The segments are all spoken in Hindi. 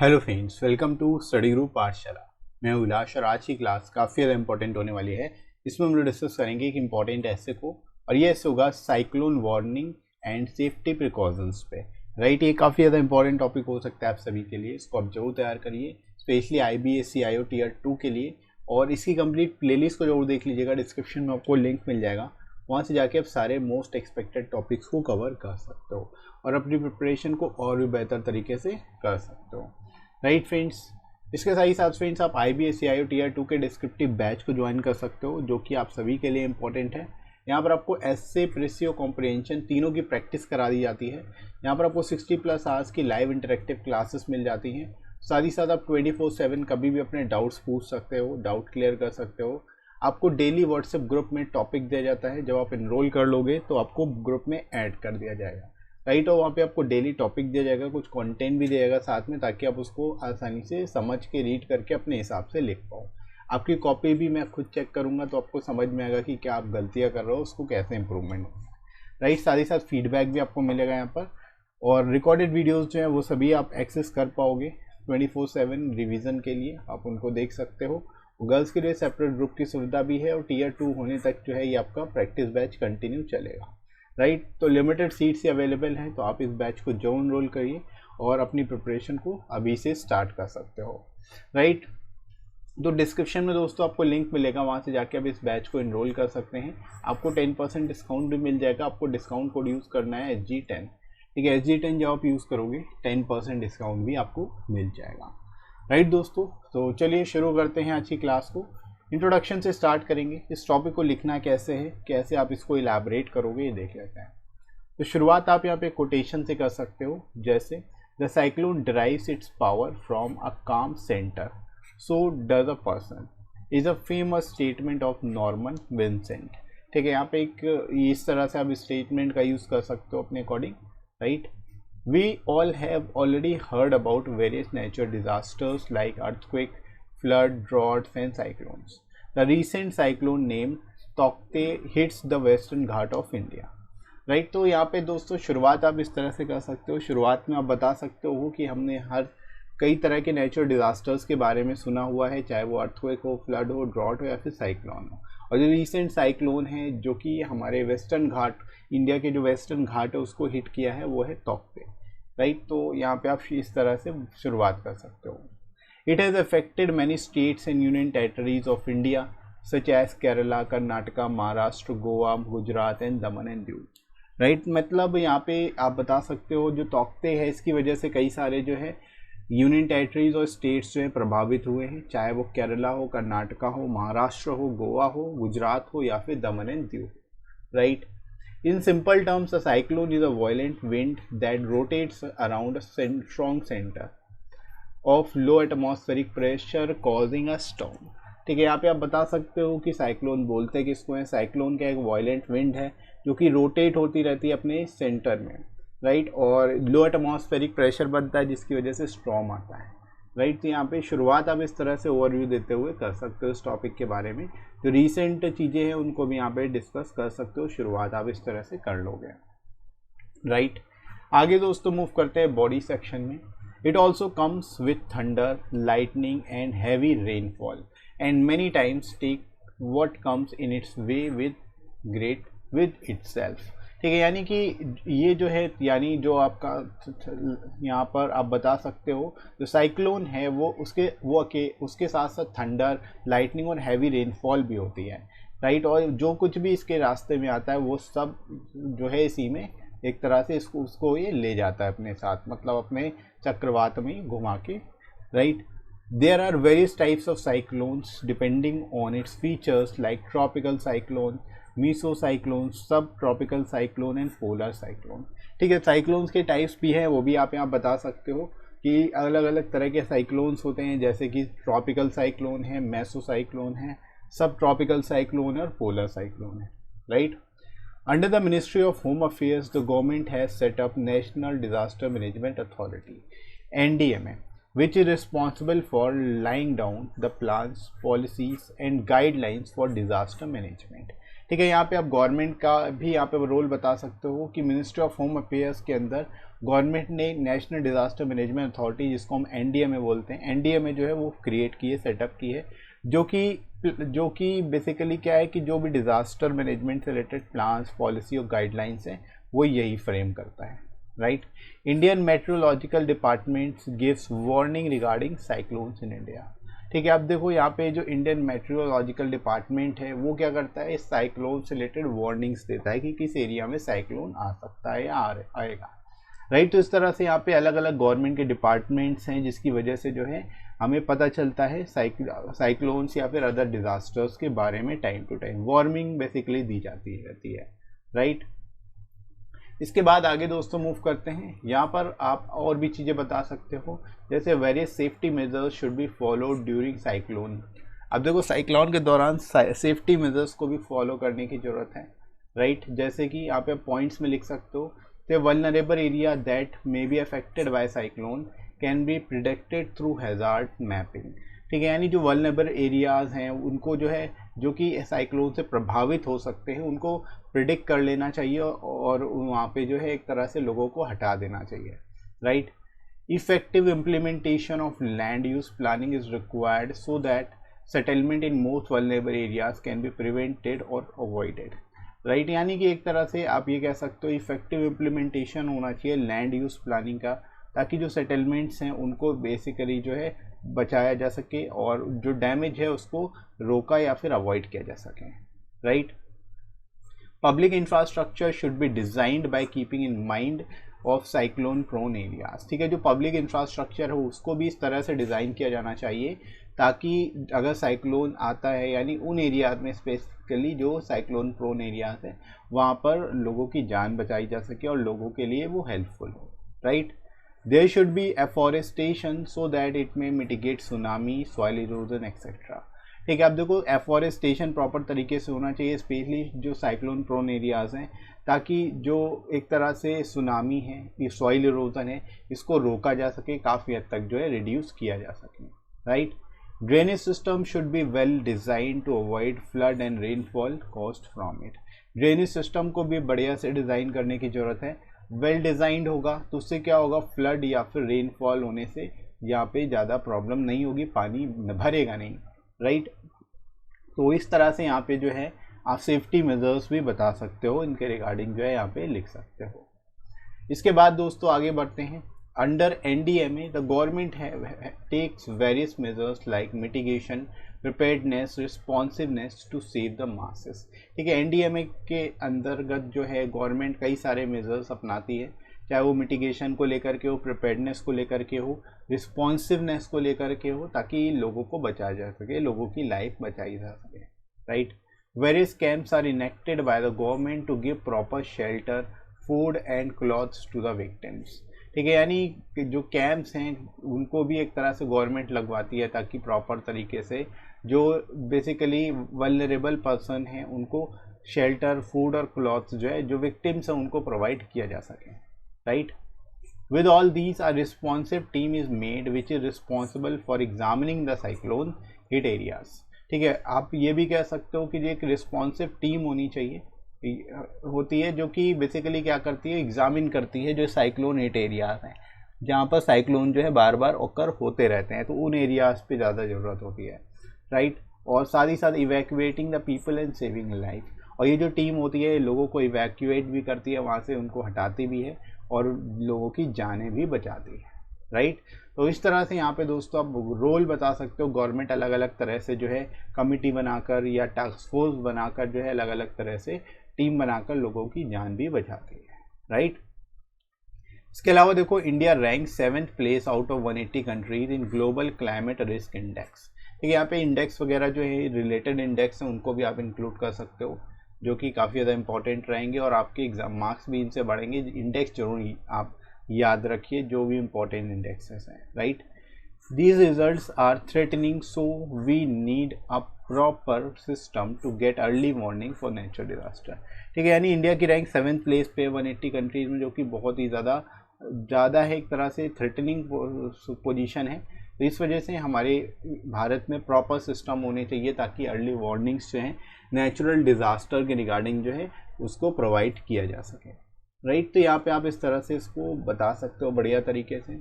Hello friends, welcome to study group Pathshala. मैं उल्लास और आज की क्लास काफ़ी ज़्यादा इंपॉर्टेंट होने वाली है। इसमें हम लोग डिस्कस करेंगे एक इंपॉर्टेंट ऐसे को, और ये ऐसे होगा cyclone warning and safety precautions पे। राइट, ये काफ़ी ज़्यादा इंपॉर्टेंट टॉपिक हो सकता है आप सभी के लिए। इसको आप जरूर तैयार करिए, स्पेशली IBSC-IO Tier 2 के लिए। और इसकी कंप्लीट प्लेलिस्ट को जरूर देख लीजिएगा, डिस्क्रिप्शन में आपको लिंक मिल जाएगा। वहाँ से जाके आप सारे मोस्ट एक्सपेक्टेड टॉपिक्स को कवर कर सकते हो और अपनी प्रिपरेशन को और भी बेहतर तरीके से कर सकते हो। राइट फ्रेंड्स, इसके साथ ही साथ फ्रेंड्स आप IBSC-IO Tier 2 के डिस्क्रिप्टिव बैच को ज्वाइन कर सकते हो, जो कि आप सभी के लिए इंपॉर्टेंट है। यहाँ पर आपको एस्से, प्रेसी, कॉम्प्रिहेंशन तीनों की प्रैक्टिस करा दी जाती है। यहाँ पर आपको 60+ आवर्स की लाइव इंटरेक्टिव क्लासेस मिल जाती हैं। साथ ही साथ आप 24/7 कभी भी अपने डाउट्स पूछ सकते हो, डाउट क्लियर कर सकते हो। आपको डेली व्हाट्सएप ग्रुप में टॉपिक दिया जाता है। जब आप इनरोल कर लोगे तो आपको ग्रुप में ऐड कर दिया जाएगा। राइट, और वहाँ पे आपको डेली टॉपिक दिया जाएगा, कुछ कंटेंट भी दिया जाएगा साथ में, ताकि आप उसको आसानी से समझ के रीड करके अपने हिसाब से लिख पाओ। आपकी कॉपी भी मैं खुद चेक करूँगा तो आपको समझ में आएगा कि क्या आप गलतियाँ कर रहे हो, उसको कैसे इंप्रूवमेंट हो। राइट, साथ ही साथ फीडबैक भी आपको मिलेगा यहाँ पर, और रिकॉर्डेड वीडियोज़ जो है वो सभी आप एक्सेस कर पाओगे 24/7 रिविज़न के लिए। आप उनको देख सकते हो। गर्ल्स के लिए सेपरेट ग्रुप की सुविधा भी है, और Tier 2 होने तक जो है ये आपका प्रैक्टिस बैच कंटिन्यू चलेगा। राइट, तो लिमिटेड सीट्स ही अवेलेबल हैं, तो आप इस बैच को जो इनरोल करिए और अपनी प्रिपरेशन को अभी से स्टार्ट कर सकते हो। राइट, तो डिस्क्रिप्शन में दोस्तों आपको लिंक मिलेगा, वहाँ से जाके आप इस बैच को इनरोल कर सकते हैं। आपको 10% डिस्काउंट भी मिल जाएगा। आपको डिस्काउंट कोड यूज़ करना है SG10। ठीक है, SG10 जब आप यूज़ करोगे 10% डिस्काउंट भी आपको मिल जाएगा। राइट दोस्तों, तो चलिए शुरू करते हैं आज की क्लास को। इंट्रोडक्शन से स्टार्ट करेंगे। इस टॉपिक को लिखना कैसे है, कैसे आप इसको इलैबोरेट करोगे, ये देख लेते हैं। तो शुरुआत आप यहाँ पे कोटेशन से कर सकते हो, जैसे the cyclone derives its power from a calm centre, so does a person, is a famous statement of Norman Vincent. ठीक है, यहाँ पे एक इस तरह से आप स्टेटमेंट का यूज़ कर सकते हो अपने according. Right, we all have already heard about various natural disasters like earthquake, flood, droughts and cyclones. The recent cyclone named Taukte hits the western Ghat of India. Right, तो यहाँ पे दोस्तों शुरुआत आप इस तरह से कर सकते हो। शुरुआत में आप बता सकते हो कि हमने हर कई तरह के नेचुरल डिजास्टर्स के बारे में सुना हुआ है, चाहे वो अर्थक्वेक हो, फ्लड हो, ड्रॉट हो या फिर साइक्लोन हो। और जो रिसेंट साइक्लोन है जो कि हमारे वेस्टर्न घाट, इंडिया के जो वेस्टर्न घाट है उसको हिट किया है, वो है तौकते। राइट, तो यहाँ पे आप इस तरह से शुरुआत कर सकते हो। It has affected many states and union territories of India such as Kerala, Karnataka, Maharashtra, Goa, Gujarat and Daman and Diu. Right, मतलब यहाँ पे आप बता सकते हो जो तौकते हैं इसकी वजह से कई सारे जो है यूनियन टेरिटरीज और स्टेट्स जो है प्रभावित हुए हैं, चाहे वो केरला हो, कर्नाटका हो, महाराष्ट्र हो, गोवा हो, गुजरात हो या फिर दमन and Diu. Right, in simple terms, a cyclone is a violent wind that rotates around a strong center of low atmospheric pressure causing a storm. ठीक है, यहाँ पे आप बता सकते हो कि साइक्लोन बोलते किसको है। साइक्लोन क्या एक वायलेंट विंड है जो कि रोटेट होती रहती है अपने सेंटर में। राइट, और लो एटमॉस्फेरिक प्रेशर बनता है जिसकी वजह से स्टॉर्म आता है। राइट, तो यहाँ पे शुरुआत आप इस तरह से ओवरव्यू देते हुए कर सकते हो इस टॉपिक के बारे में। जो रीसेंट चीज़ें हैं उनको भी यहाँ पे डिस्कस कर सकते हो। शुरुआत आप इस तरह से कर लोगे। राइट, आगे दोस्तों मूव करते हैं बॉडी सेक्शन में। It also comes with thunder, lightning and heavy rainfall and many times take what comes in its way with itself. ठीक है, यानी कि ये जो है, यानी जो आपका यहाँ पर आप बता सकते हो जो साइक्लोन है वो उसके साथ साथ थंडर, लाइटनिंग और हैवी रेनफॉल भी होती है। राइट, और जो कुछ भी इसके रास्ते में आता है वो सब जो है इसी में एक तरह से उसको ये ले जाता है अपने साथ, मतलब अपने चक्रवात में घुमा के। Right, there are various types of cyclones depending on its features like tropical cyclone, mesocyclone, subtropical cyclone and polar cyclone. ठीक है, साइक्लोन्स के टाइप्स भी हैं, वो भी आप यहाँ बता सकते हो कि अलग अलग तरह के साइक्लोन्स होते हैं, जैसे कि ट्रॉपिकल साइक्लोन है, मेसोसाइक्लोन है, सब ट्रॉपिकल साइक्लोन है और पोलर साइक्लोन है। Right, under the ministry of home affairs the government has set up national disaster management authority NDMA, which is responsible for laying down the plans, policies and guidelines for disaster management. ठीक है। यहाँ पे आप गवर्नमेंट का भी यहाँ पे रोल बता सकते हो कि मिनिस्ट्री ऑफ होम अफेयर्स के अंदर गवर्नमेंट ने नेशनल डिज़ास्टर मैनेजमेंट अथॉरिटी, जिसको हम एनडीएमए बोलते हैं, एनडीएमए जो है वो क्रिएट की है, सेटअप की है, जो कि बेसिकली क्या है कि जो भी डिज़ास्टर मैनेजमेंट से रिलेटेड प्लान्स, पॉलिसी और गाइडलाइंस हैं वो यही फ्रेम करता है, right. Indian meteorological department gives warning regarding cyclones in India. ठीक है, अब देखो यहाँ पे जो इंडियन मेट्रोलॉजिकल डिपार्टमेंट है वो क्या करता है, साइक्लोन से रिलेटेड वार्निंग्स देता है कि किस एरिया में साइक्लोन आ सकता है या आएगा, राइट। तो इस तरह से यहाँ पे अलग अलग गवर्नमेंट के डिपार्टमेंट्स हैं जिसकी वजह से जो है हमें पता चलता है साइक्लोन्स या फिर अदर डिजास्टर्स के बारे में time to time warning basically दी जाती रहती है, राइट। इसके बाद आगे दोस्तों मूव करते हैं। यहाँ पर आप और भी चीज़ें बता सकते हो, जैसे various safety measures should be followed during cyclone. अब देखो साइक्लोन के दौरान सेफ्टी मेजर्स को भी फॉलो करने की ज़रूरत है, राइट। जैसे कि यहाँ पे पॉइंट्स में लिख सकते हो, the vulnerable area that may be affected by cyclone can be predicted through hazard mapping. ठीक है, यानी जो वल्नरेबल एरियाज़ हैं उनको जो है, जो कि साइक्लोन से प्रभावित हो सकते हैं, उनको प्रिडिक्ट कर लेना चाहिए और वहाँ पे जो है एक तरह से लोगों को हटा देना चाहिए, right. Effective implementation of land use planning is required so that settlement in most vulnerable areas can be prevented और अवॉइडेड, राइट। यानी कि एक तरह से आप ये कह सकते हो इफेक्टिव इम्प्लीमेंटेशन होना चाहिए लैंड यूज प्लानिंग का, ताकि जो सेटलमेंट्स हैं उनको बेसिकली जो है बचाया जा सके और जो डैमेज है उसको रोका या फिर अवॉइड किया जा सके, right. Public infrastructure should be designed by keeping in mind of cyclone prone areas. ठीक है, जो पब्लिक इंफ्रास्ट्रक्चर है उसको भी इस तरह से डिज़ाइन किया जाना चाहिए ताकि अगर साइक्लोन आता है, यानी उन एरियाज में स्पेसिफिकली जो साइक्लोन प्रोन एरियाज है वहाँ पर लोगों की जान बचाई जा सके और लोगों के लिए वो हेल्पफुल हो, right. There should be afforestation so that it may mitigate tsunami, soil erosion etcetera. ठीक है, अब देखो एफॉरेस्टेशन प्रॉपर तरीके से होना चाहिए, स्पेशली जो साइक्लोन प्रोन एरियाज़ हैं, ताकि जो एक तरह से सुनामी है, ये सॉइल इरोजन है, इसको रोका जा सके, काफ़ी हद तक जो है रिड्यूस किया जा सके, right. Drainage system should be well design to avoid flood and rainfall cost from it. Drainage system को भी बढ़िया से डिज़ाइन करने की ज़रूरत है। वेल डिज़ाइंड होगा तो उससे क्या होगा, फ्लड या फिर रेनफॉल होने से यहाँ पे ज़्यादा प्रॉब्लम नहीं होगी, पानी भरेगा नहीं, राइट। तो इस तरह से यहाँ पे जो है आप सेफ्टी मेजर्स भी बता सकते हो, इनके रिगार्डिंग जो है यहाँ पे लिख सकते हो। इसके बाद दोस्तों आगे बढ़ते हैं। Under NDMA the government takes various measures like mitigation, preparedness, responsiveness to save the masses. ठीक है, एनडीएमए के अंतर्गत जो है गवर्नमेंट कई सारे मेजर्स अपनाती है, चाहे वो मिटिगेशन को लेकर के हो, प्रिपेयर्डनेस को लेकर के हो, रिस्पॉन्सिवनेस को लेकर के हो, ताकि लोगों को बचाया जा सके, लोगों की लाइफ बचाई जा सके, right. Various camps are enacted by the government to give proper shelter, food and clothes to the victims. ठीक है, यानी जो कैंप्स हैं उनको भी एक तरह से गवर्नमेंट लगवाती है ताकि प्रॉपर तरीके से जो बेसिकली वल्नरेबल पर्सन हैं उनको शेल्टर, फूड और क्लॉथ्स जो है, जो विक्टिम्स हैं उनको प्रोवाइड किया जा सके, right. With all these, a responsive team is made which is responsible for examining the cyclone hit areas. ठीक है, आप ये भी कह सकते हो कि जो एक रिस्पॉन्सिव टीम होनी चाहिए होती है जो कि बेसिकली क्या करती है, एग्जामिन करती है जो साइक्लोन हिट एरियाज हैं, जहाँ पर साइक्लोन जो है बार बार ओकर होते रहते हैं, तो उन एरियाज पे ज़्यादा ज़रूरत होती है, राइट। और साथ ही साथ evacuating the people and saving life, और ये जो टीम होती है लोगों को इवैक्यूएट भी करती है, वहाँ से उनको हटाती भी है और लोगों की जानें भी बचाती है, राइट। तो इस तरह से यहाँ पे दोस्तों आप रोल बता सकते हो। गवर्नमेंट अलग अलग तरह से जो है कमिटी बनाकर या टास्क फोर्स बनाकर जो है अलग अलग तरह से टीम बनाकर लोगों की जान भी बचाती है, राइट। इसके अलावा देखो India rank 7th place out of 180 countries in global climate risk index. ठीक है, यहाँ पे इंडेक्स वगैरह जो है रिलेटेड इंडेक्स हैं उनको भी आप इंक्लूड कर सकते हो, जो कि काफ़ी ज़्यादा इंपॉर्टेंट रहेंगे और आपके एग्जाम मार्क्स भी इनसे बढ़ेंगे। इंडेक्स जरूर आप याद रखिए, जो भी इंपॉर्टेंट इंडेक्सेस हैं, right. These results are threatening, so we need a proper system to get early warning for natural disaster. ठीक है, यानी इंडिया की रैंक 7th प्लेस पे 180 कंट्रीज में, जो कि बहुत ही ज़्यादा है, एक तरह से थ्रेटनिंग पोजीशन है। तो इस वजह से हमारे भारत में प्रॉपर सिस्टम होने चाहिए ताकि अर्ली वार्निंग्स जो हैं नेचुरल डिज़ास्टर के रिगार्डिंग जो है उसको प्रोवाइड किया जा सके, राइट। तो यहाँ पे आप इस तरह से इसको बता सकते हो बढ़िया तरीके से।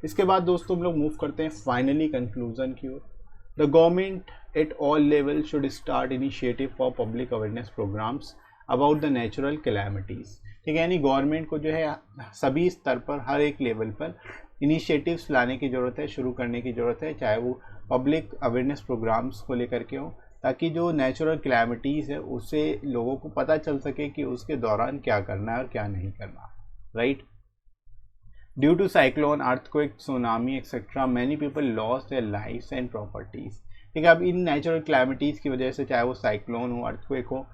इसके बाद दोस्तों हम लोग मूव करते हैं फाइनली कंक्लूजन की ओर। The government at all level should start initiative for public awareness programmes about the natural calamities, ठीक है। यानी गवर्नमेंट को जो है सभी स्तर पर हर एक लेवल पर इनिशिएटिव्स लाने की ज़रूरत है, शुरू करने की ज़रूरत है, चाहे वो पब्लिक अवेयरनेस प्रोग्राम्स को लेकर के हो, ताकि जो नेचुरल कैलामिटीज़ है उससे लोगों को पता चल सके कि उसके दौरान क्या करना है और क्या नहीं करना, right. Due to cyclone, earthquake, tsunami etcetera many people lost their lives and properties, ठीक है। अब इन नेचुरल कैलामिटीज़ की वजह से, चाहे वो साइक्लोन हो, अर्थक्वेक हो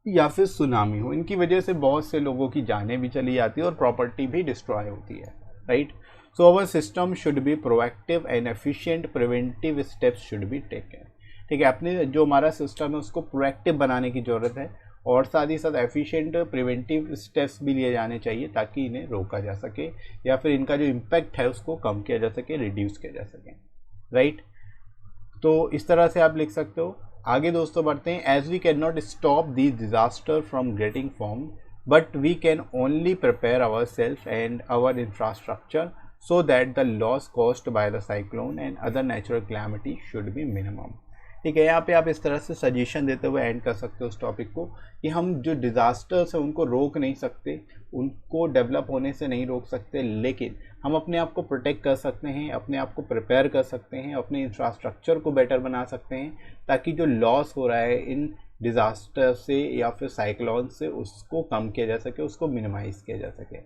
या फिर सुनामी हो, इनकी वजह से बहुत से लोगों की जानें भी चली जाती है और प्रॉपर्टी भी डिस्ट्रॉय होती है, right. So our system should be proactive and efficient, preventive steps should be taken, ठीक है। अपने जो हमारा सिस्टम है उसको प्रोएक्टिव बनाने की ज़रूरत है और साथ ही साथ एफिशिएंट प्रिवेंटिव स्टेप्स भी लिए जाने चाहिए ताकि इन्हें रोका जा सके या फिर इनका जो इम्पैक्ट है उसको कम किया जा सके, रिड्यूस किया जा सके, राइट। तो इस तरह से आप लिख सकते हो। आगे दोस्तों बढ़ते हैं। As we can not stop this disaster from getting form but we can only prepare our self and our infrastructure so that the loss caused by the cyclone and other natural calamity should be minimum, ठीक है। यहाँ पे आप इस तरह से सजेशन देते हुए एंड कर सकते हो उस टॉपिक को कि हम जो डिज़ास्टर्स हैं उनको रोक नहीं सकते, उनको डेवलप होने से नहीं रोक सकते, लेकिन हम अपने आप को प्रोटेक्ट कर सकते हैं, अपने आप को प्रिपेयर कर सकते हैं, अपने इंफ्रास्ट्रक्चर को बेटर बना सकते हैं ताकि जो लॉस हो रहा है इन डिज़ास्टर से या फिर साइक्लोन से उसको कम किया जा सके, उसको मिनिमाइज़ किया जा सके,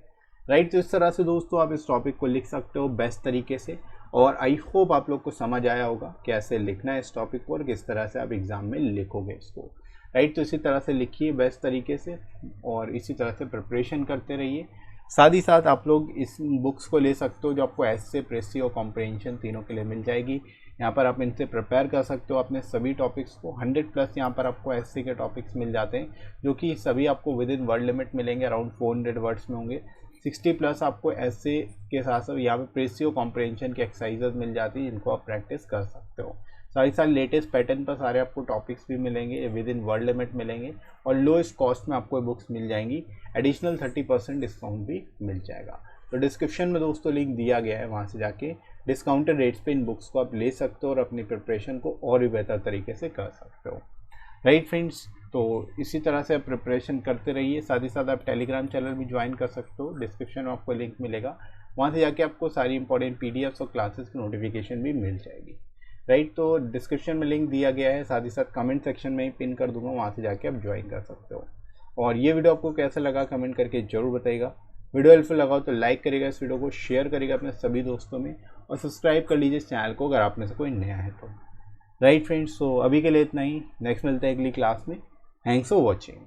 राइट। तो इस तरह से दोस्तों आप इस टॉपिक को लिख सकते हो बेस्ट तरीके से और आई होप आप लोग को समझ आया होगा कैसे लिखना है इस टॉपिक को और किस तरह से आप एग्ज़ाम में लिखोगे इसको, राइट। तो इसी तरह से लिखिए बेस्ट तरीके से और इसी तरह से प्रिपरेशन करते रहिए। साथ ही साथ आप लोग इस बुक्स को ले सकते हो जो आपको एसे, प्रेसी और कॉम्प्रिहेंशन तीनों के लिए मिल जाएगी। यहाँ पर आप इनसे प्रिपेयर कर सकते हो अपने सभी टॉपिक्स को। 100+ यहाँ पर आपको एसे के टॉपिक्स मिल जाते हैं जो कि सभी आपको विद इन वर्ड लिमिट मिलेंगे, अराउंड 400 वर्ड्स में होंगे। 60+ आपको ऐसे के साथ साथ यहाँ पे प्रेसी और कॉम्प्रिहेंशन की एक्सरसाइजेज मिल जाती है जिनको आप प्रैक्टिस कर सकते हो। साथ ही साथ लेटेस्ट पैटर्न पर सारे आपको टॉपिक्स भी मिलेंगे, विद इन वर्ड लिमिट मिलेंगे और लोएस्ट कॉस्ट में आपको बुक्स मिल जाएंगी। एडिशनल 30% डिस्काउंट भी मिल जाएगा। तो डिस्क्रिप्शन में दोस्तों लिंक दिया गया है, वहाँ से जाके डिस्काउंटेड रेट्स पे इन बुक्स को आप ले सकते हो और अपनी प्रिपरेशन को और भी बेहतर तरीके से कर सकते हो, राइट फ्रेंड्स। तो इसी तरह से आप प्रिपरेशन करते रहिए। साथ ही साथ आप टेलीग्राम चैनल भी ज्वाइन कर सकते हो, डिस्क्रिप्शन में आपको लिंक मिलेगा, वहाँ से जाके आपको सारी इंपॉर्टेंट पीडीएफ्स और क्लासेस की नोटिफिकेशन भी मिल जाएगी, राइट। तो डिस्क्रिप्शन में लिंक दिया गया है, साथ ही साथ कमेंट सेक्शन में ही पिन कर दूंगा, वहाँ से जाके आप ज्वाइन कर सकते हो। और ये वीडियो आपको कैसा लगा कमेंट करके जरूर बताइएगा। वीडियो हेल्पफुल लगा तो लाइक करिएगा, इस वीडियो को शेयर करिएगा अपने सभी दोस्तों में और सब्सक्राइब कर लीजिए चैनल को अगर आप में से कोई नया है तो, राइट फ्रेंड्स। सो अभी के लिए इतना ही, नेक्स्ट मिलते हैं अगली क्लास में। Thanks for watching.